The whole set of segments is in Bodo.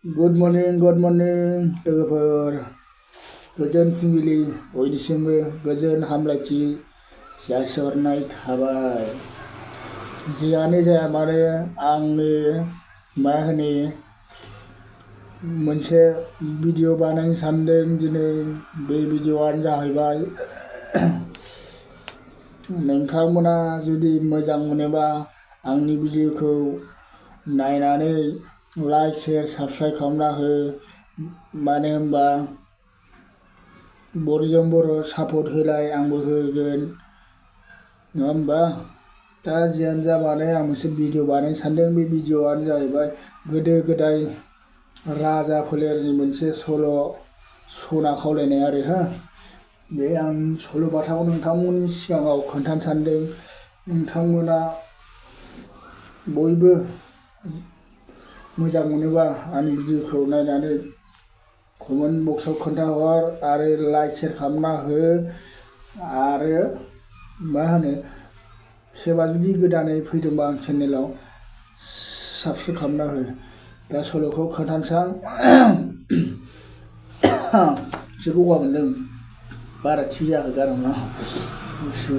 Good morning लोगोफोर गोजोन फुंबिलि बयनिसिमबो गोजोन हामलायथि जासिहरनाय थाबाय। जियानो जाया मानो आंनि मा होनो मोनसे भिडिअ बानायनो सानदों दिनै। बे भिडिअआनो जाहैबाय नोंथांमोना जुदि मोजां मोनोबा आंनि भिडिअखौ नायनानै लाइक शेयर साबस्क्राइब खालामना हो। मानो होनबा बर'जों बर' सापर्ट होलाय, आंबो होगोन नङा होनबा। दा जियानो जा मानो आं मोनसे भिडिअ बानायनो सानदों। बे भिडिअआनो जाहैबाय गोदो गोदाय राजा फोलेरनि मोनसे सल' सना खावलायनाय आरो बे आं सल'बाथाखौ नोंथांमोननि सिगाङाव खोन्थानो सानदों। नोंथांमोना बयबो मोजां मोनोबा आंनि भिडिअखौ नायनानै कमेन्ट बक्सआव खोन्थाहर आरो लाइक शेयर खालामना हो। आरो मा होनो सोरबा जुदि गोदानै फैदोंबा आं चेनेलाव साबस्क्राइब खालामना हो। दा सल'खौ खोन्थानोसै आं एसे गगा मोनदों, बारा थिग जायाखै गारामा गुसु।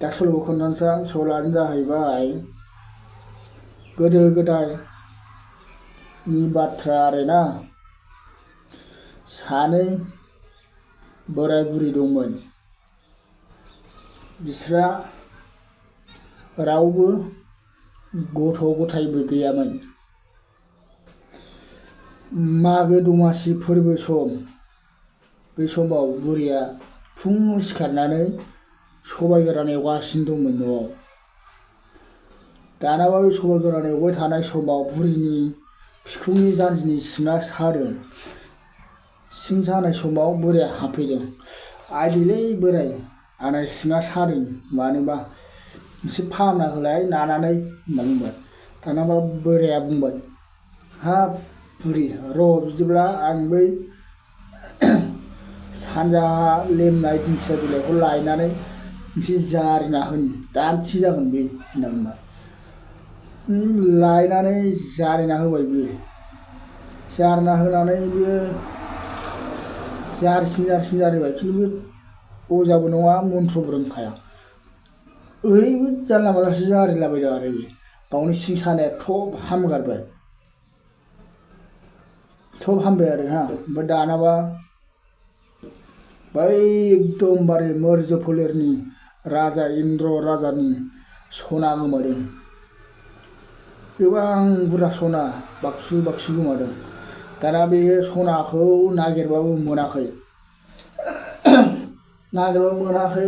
दा सल'खौ खोन्थानोसै आं। सल'आनो जाहैबाय गोदो गोदायनि बाथ्रा आरोना। सानै बोराय बुरि दंमोन। बिस्रा रावबो गथ' गथायबो गैयामोन। मागो दमासि फोरबो सम, बे समाव बुरैया फुङाव सिखारनानै सबाय गोरान एवगासिनो दंमोन न'आव। दानाबा बे सबाय गोरान एवबाय थानाय समाव बुरैनि बिखुंनि जानजिनि सिङा सादों। सिं सानाय समाव बोराया हाबफैदों। आइदैलै बोराय, आंना सिङा सादों मानोबा एसे फाहामना होलाय नानानै होनना बुंबाय। दानाबा बोराया बुंबाय, हाब बुरि र' बिदिब्ला आं बै सानजाहा लेमनाय दिंखिया बिलाइखौ लायनानै एसे जारिना होनि, दानो थिग जागोन बे होनना बुंबाय। लायनानै जारिना होबाय बियो। जारिना होनानै बियो जारिसिन जारिबाय, खिन्थु बे अजाबो नङा मन्त्रबो रोंखाया। ओरैबो जानला मानलासो जारिलाबायदों आरो बे। बावनो सिं सानाया थब हामगारबाय, थब हामबाय आरो ओमफ्राय दानाबा बै एकदमबारे मौर्य फोलेरनि राजा इन्द्र राजानि सना गोमादों। गोबां बुरजा सना बाक्सु बाक्सु गोमादों। दाना बे सनाखौ नागिरबाबो मोनाखै।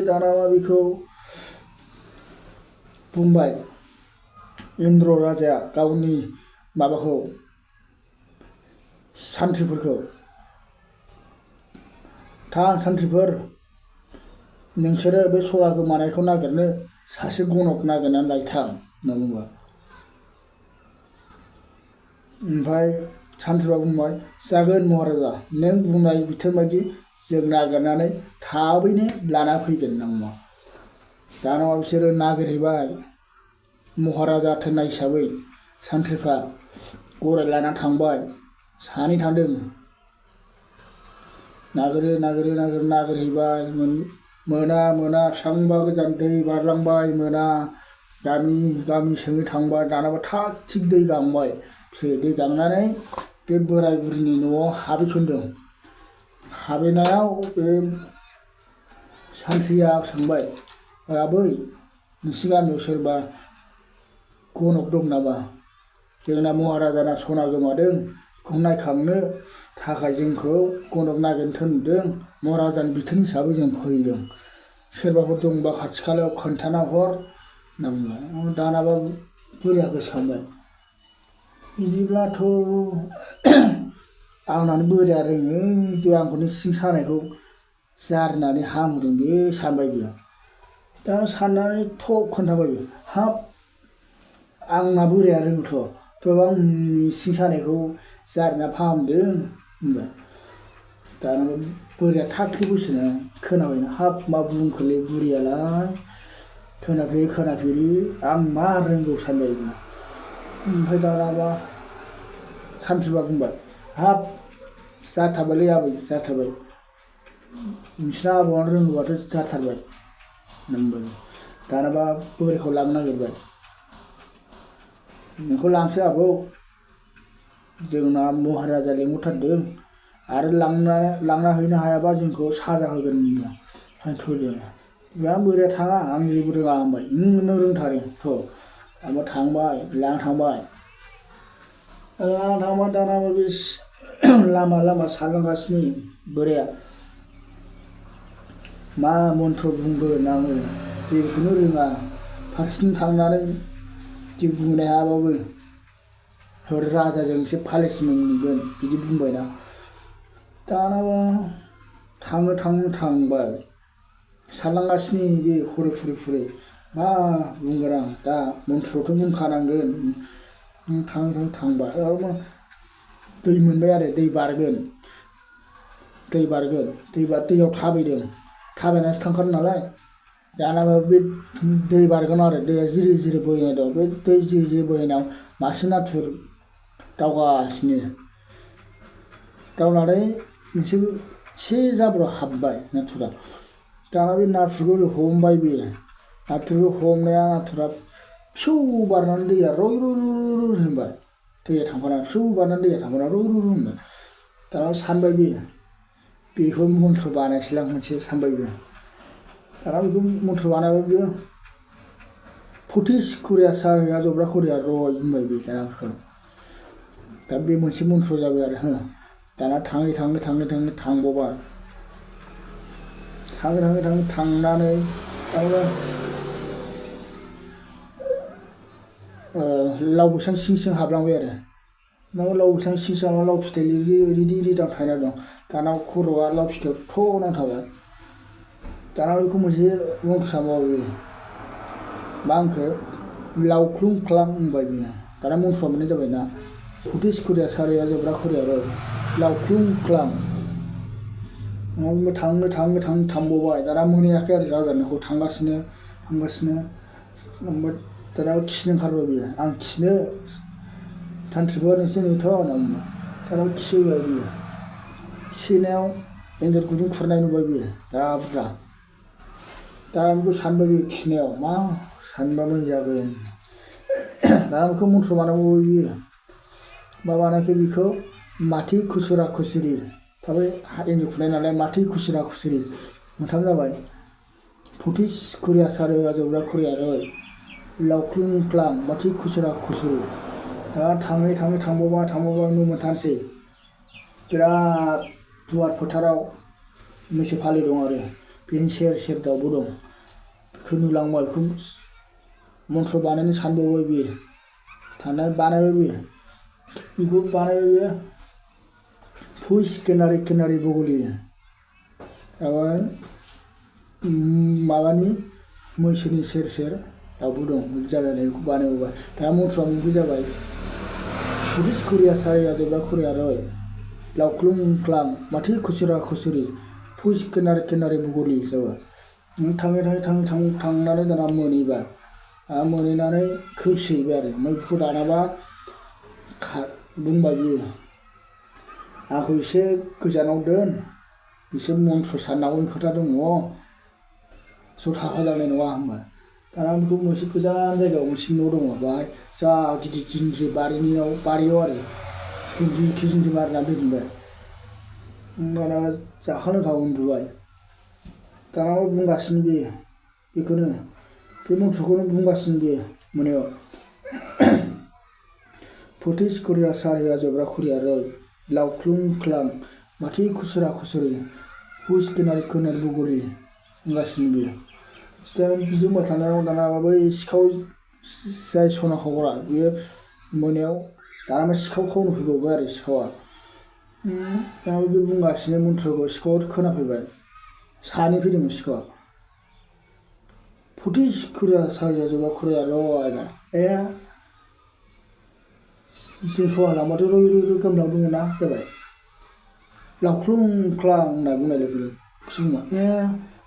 दानाबा बेखौ बुंबाय इन्द्र राजाया गावनि माबाखौ सान्थ्रिफोरखौ, थां सान्थ्रिफोर, नोंसोरो बे सना गोमानायखौ नागिरनो सासे गनक नागिरनानै लायथां होनना बुंबाय। ओमफ्राय सान्थ्रिफ्रा बुंबाय, जागोन महाराजा, नों बुंनाय बिथोन बायदि जों नागिरनानै थाबैनो लाना फैगोन होनना बुंबाय। दाना बिसोरो नागिरहैबाय। महाराजा थिननाय हिसाबै सान्थ्रिफ्रा गराय लानानै थांबाय। सानै थांदों। नागिरहैबाय, मोना बेसेबांबा गोजान दै बारलांबाय, मोना। गामि सोङै थांबाय। दानाबा थाग थिग दै गांबाय। दै गांनानै बे बोराय बुरिनि न'आव हाबहैसनदों। हाबहैनायाव बे सान्थ्रिया सोंबाय, आबै नोंसिनि गामियाव सोरबा गनक दं नामा? जोंना महाराजाना सना गोमादों, बेखौ नायखांनो थाखाय जोंखौ गनक नागिरनो थिनदों। महाराजानि बिथोन हिसाबै जों फैदों। सोरबाफोर दंबा खाथि खालायाव खोन्थाना हर होनना बुंबाय। दानाबा बुरैया गोसोखांबाय, बिदिब्लाथ' आंनानो बोराया रोङो, बे आंखौनो सिं सानायखौ जारिनानै हामहोदों बे सानबाय बियो। दा साननानै थब खोन्थाबाय बियो, हाब आंना बोराया रोङोथ', आंनि सिं सानायखौ जारिना फाहामदों होनबाय। दाना बोराया थाग थिग बुजिना खोनाबायना, हाब मा बुंखोलै बुरियालाय, खोनाफेरि आं मा रोंगौ सानबाय बियो। ओमफ्राय दानाबा सानफिरबा बुंबाय हाब जाथारबायलै आबै जाथारबाय नोंसिना आबौआनो रोंगौबाथ' जाथारबाय होनबाय दानाबा बोरायखौ लांनो नागिरबाय नोंखौ लांसै आबौ जोंना महाराजा लेंहरथारदों आरो लांना हैनो हायाबा जोंखौ साजा होगोन होनदों थ'दों बे बोराया थाङा आं जेबो रोङा होनबाय नों रोंथारो थ' ओमफ्राय थांबाय लाना थांबाय दानाबा बे लामा सारलांगासिनो बोराया मा मन्त्र बुंगोन आङो जेबोखौनो रोङा फारसेथिं थांनानै जेबो बुंनो हायाबाबो राजाजों एसे फालिस मोनगोन बिदि बुंबायना दानाबा थांबाय सारलांगासिनो बे हरै फुरै मा बुंगोन आं दा मन्त्रथ' बुंखानांगोन थांबाय दै मोनबाय आरो दै बारगोन दैयाव थाबायनानैसो थांखादों नालाय दानाबा बे दै बारगोन आरो दैया जिरि बोहैनाय दं बे दै जिरि बोहैनायाव मासे नाथुर दावनानै मोनसे एसे जाब्राव हाबबाय नाथुरा दाना बे नाथुरखौ ओरै हमबाय बे नाथुरखौ हमनाया नाथुरा फिसौ बारनानै दैया रय होनबाय दैया थांफाना फिसौ बारनानै दैया थांफाना रय होनबाय दाना सानबाय बेखौ मन्त्र बानायसैलां मोनसे सानबाय बे दाना बेखौ मन्त्र बानायबाय बेयो फुथिस खुरिया सारहैया जब्रा खुरिया रय होनबाय बे दाना बेखौ दा बे मोनसे मन्त्र जाबाय आरो दाना थाङै थांबावबाय थांनानै लाव बैसां सिं हाबलांबाय आरो लाव बैसां सिं लाव फिथाइ रिदां थायना दं दाना खर'आ लाव फिथाइयाव थ' नांथाबाय दाना बेखौ मोनसे मन्त्र सानबावबाय मा होनखो लावख्लुं ख्लां होनबाय बियो दाना मन्त्रआ मोननाय जाबायना फुथिस खुरिया सारैया जोब्रा खुरिया लावख्लुं ख्लां थांबावबाय दाना मोनहैयाखै आरो राजानिखौ थांगासिनो ओमफ्राय दाना खिनो ओंखारबाय बियो आं खिनो सानथ्रिफोर नोंसोर नेथ' होनना बुंबाय दाना खिबाय बियो खिनायाव एन्जर गुदुं खुरनाय नुबाय बियो दा बुरजा दाना बेखौ सानबाय बियो खिनायाव मा सानबा मोजां जागोन दाना बेखौ मन्त्र बानायबावबाय बियो मा बानायखो बेखौ माथि खुसुरा खुसुरि थाबाय एन्जर खुरनाय नालाय माथि खुसुरा खुसुरि मोनथाम जाबाय फुथिस खुरिया सारो आजौब्रा खुरिया रय लावख्लुं ख्लां माथि खुसुरा खुसुरि दा थांबावबाय नु मोनथारसै बिराद गुवार फोथाराव मैसो फालो दं आरो बेनि सेर दाउबो दं बेखौ नुलांबाय बेखौ मन्त्र बानायनो सानबावबाय बियो बानायबाय बेखौ बानायबाय बियो फुस किनारि बगलि माबानि मैसोनि सेर दाउबो दं जाजानाय बेखौ बानायबावबाय दा मन्त्रआ मोनब्रै जाबाय फुथिस खुरिया सारिया जोब्रा खुरिया रय लावख्लुं ख्लां माथि खुसुरा खुसुरि फुस किनारि बगलि जाबाय थांनानै दाना मोनहैनानै खोबसिहैबाय आरो ओमफ्राय बेखौ दानाबा बुंबाय बियो आंखौ एसे गोजानाव दोन बिसोर मन्त्र साननांगौनि खोथा दङ ज' थाफा जानाय नङा होनबाय दाना बेखौ मोनसे गोजान जायगायाव मोनसे न' दङ बाहाय जा गिदिर जिन्ज्रि बारियाव आरो जिन्ज्रि मारिनानै दोनबाय दाना जाखां लोंखां उन्दुबाय दाना बुंगासिनो बियो बेखौनो बे मन्त्रखौनो बुंगासिनो बियो मोनायाव फुथिस खुरिया सारिया जोब्रा खुरिया रय लावख्लुं ख्लां माथि खुसुरा खुसुरि फुस किनारि बगलि होनगासिनो बियो बिदि बुंबाय थानायाव दाना बै सिखाव जाय सना खावग्रा बियो मोनायाव दाना सिखाव खावनो फैबावबाय आरो सिखावा दा बे बुंगासिनो मन्त्रखौ सिखावा खोनाफैबाय सानै फैदोंमोन सिखावा फुथिस खुरिया सारिया जोब्रा खुरिया रय जों सना लांबाथ' रय गोमलांदोंमोन ना जाबाय लावख्लुं ख्लां होनना बुंनाय लोगो बुंबाय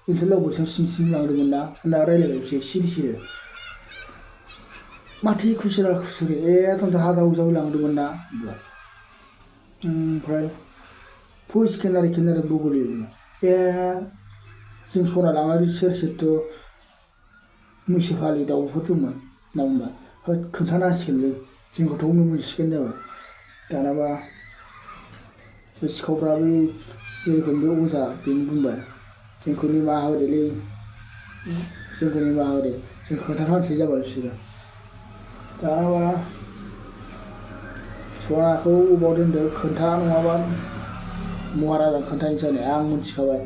जोंथ' लाव बैसां सिं लांदोंमोन ना होनना रायज्लायबाय बिसोर सिरि माथि खुसुरा खुसुरि जोंथ' हाजाव लांदोंमोन ना होनबाय ओमफ्राय फुस केनारि केनारि बुगुलि ए जों सना लाङारि सेर सेरथ' मैसो हालि दाउफोर दंमोन ना होनबा खोन्थानांसिगोनलै जोंखौथ' मोनसिगोन जाबाय दानाबा बे सिखावफ्राबो जेरेखम बे अजा बेनो बुंबाय जोंखौ निमाहा होदोलै जोंखौ निमाहा होदो जों खोन्थाथारसै जाबाय बिसोरो दानाबा सनाखौ अबाव दोनदो खोन्था नङाबा महाराजा खोन्थानोसै आं मिथिखाबाय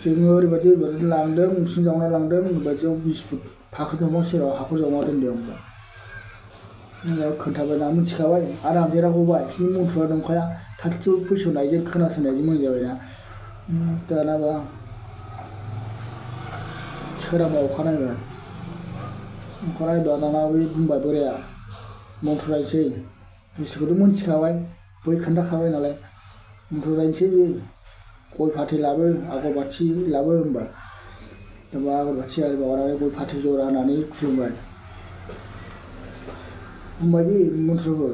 जोङो ओरैबायदि लांदों उसुं जावना लांदों ओरैबायदियाव 20 फुट फाख्रि दंफां सेराव हाखर जावना दोनदों होनबा खोन्थाबाय ना मिथिखाबाय आरो आं देरहागौबाय बे मन्थ्रआ दंखाया थाखिथियाव फैस'नायजों खोनासंनायजों मोनजाबायना दानाबा सोरांबा अखानायबा दाना बे बुंबाय बोराया मन्थ्र रायनोसै बुस्थुखौथ' मिथिखाबाय बै खोन्थाखाबाय नालाय मन्थ्र रायनोसै बे गय फाथै लाबो आगरबाथि लाबो होनबा दाबा आगरबाथि आरि माबानानै गय फाथै जरा होनानै खुलुमबाय बुंबाय बे मन्थ्रखौ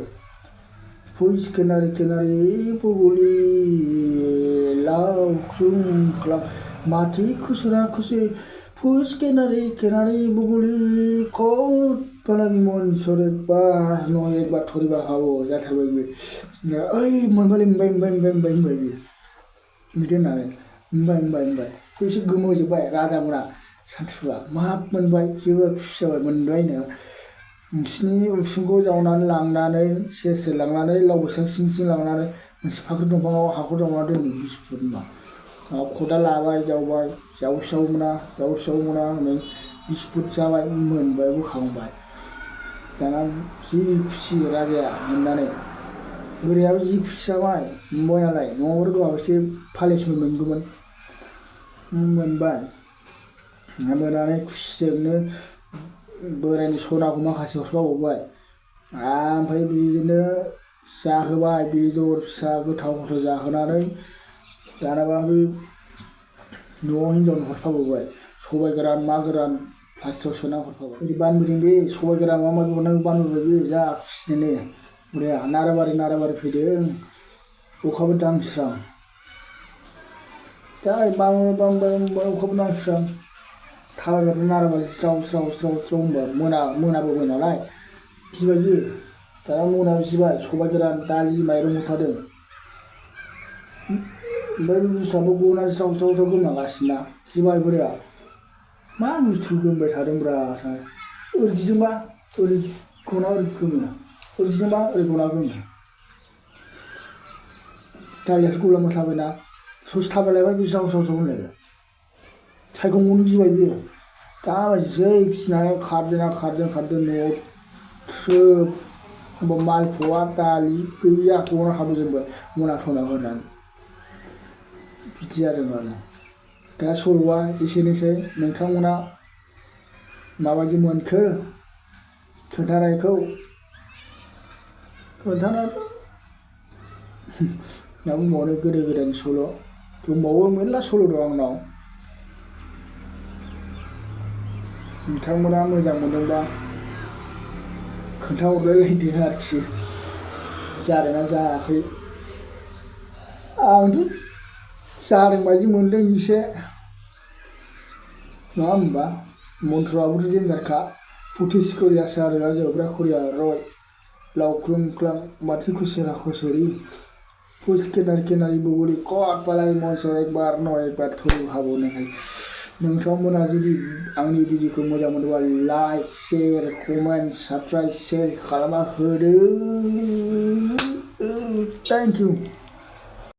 फुस केनारि केनारि बुगुलि लावख्रुम ख्लाम माथि खुसुरा खुसुरि फुस केनारि केनारि बुगुलि कट पालानि मनसर एकबार नय एकबार थरिबा हाबो जाथारबाय बे ओइ मोनबायलै मोनबाय बियो बिदि होननानै मोनबाय एसे गोमोजोब्बाय राजामोना सान्थ्रिफ्रा माब मोनबाय जोबोद खुसि जाबाय मोनबायनो नोंसिनि उसुंखौ जावनानै लांनानै सेर लांनानै लाव बैसां सिं लांनानै मोनसे फाख्रि दंफाङाव हाखर जावना दोनदों 20 फुट होनबा खदाल लाबाय जावबाय जावसेयाव मोना हनै 20 फुट जाबाय मोनबाय बोखांबाय दाना जि खुसि राजाया मोननानै बोरायाबो जि खुसि जाबाय मोनबाय नालाय नङाबाथ' गावहा एसे फालिसबो मोनगौमोन मोनबाय मोननानै खुसिजोंनो बोरायनि सनाखौ माखासे हरफाबावबाय ओमफ्राय बिदिनो जाहोबाय बेदर फिसा गोथाव जाहोनानै दानाबा बे न'आव हिन्जावनो हरफाबावबाय सबाय गोरान मा गोरान प्लास्टिकआव सोना हरफाबाय बिदि बानबोदों बे सबाय गोरान मा हरनांगौ बानबोबाय बे जा खुसिनो बोराया नाराबारि फैदों अखाबो दांस्रां दा अखाबो दांस्रां थाबायबाय नाराबारि स्राव होनबा मोनाबोबाय नालाय गिबाय बियो दाना मोनायाव गिबाय सबाय गोरान दालि माइरं हरफादों ओमफ्राय बे बुस्थुआबो गनानै स्राव गोमलांगासिनो ना गिबाय बोराया मा बुस्थु गोमबाय थादोंब्रा ओरै गिदिंबा ओरै गना ओरै गोमो ओरै गिदिंबा ओरै गना गोमो दालियासो गलांबाय थाबायना ससे थाबायलायबाय बे स्राव होनलायबाय सायखंखौनो गिबाय बियो दाबायदिसै गिनानै खारदों न'आव थ्रोब होमबा मालपवा दालि गैया गना हाबोजोबबाय मना होनानै बिदि जादों आरो दा सल'आ एसेनोसै नोंथांमोना माबायदि मोनखो खोन्थानायखौ खोन्थानायाथ' मा बुंबावनो गोदो गोदायनि सल' दंबावो मेरला सल' दं आंनाव नोंथांमोना मोजां मोनदोंबा खोन्थाहरलायलायदो आरोखि जादोंना जायाखै आंथ' जादों बायदि मोनदों एसे नङा होमबा मन्थ्रआबोथ' देन्जारखा फुथिस करिया सारगा जोबग्रा करिया रय लावख्रुम ख्लाम माथि खुसेरा खुसुरि फुस केनारि बुगुरि कट पालाय मनसर एकबार थरु हाबोनाय नोंथांमोना जुदि आंनि भिडिअखौ मोजां मोनोबा like share comment subscribe share खालामना होदो थेंक इउ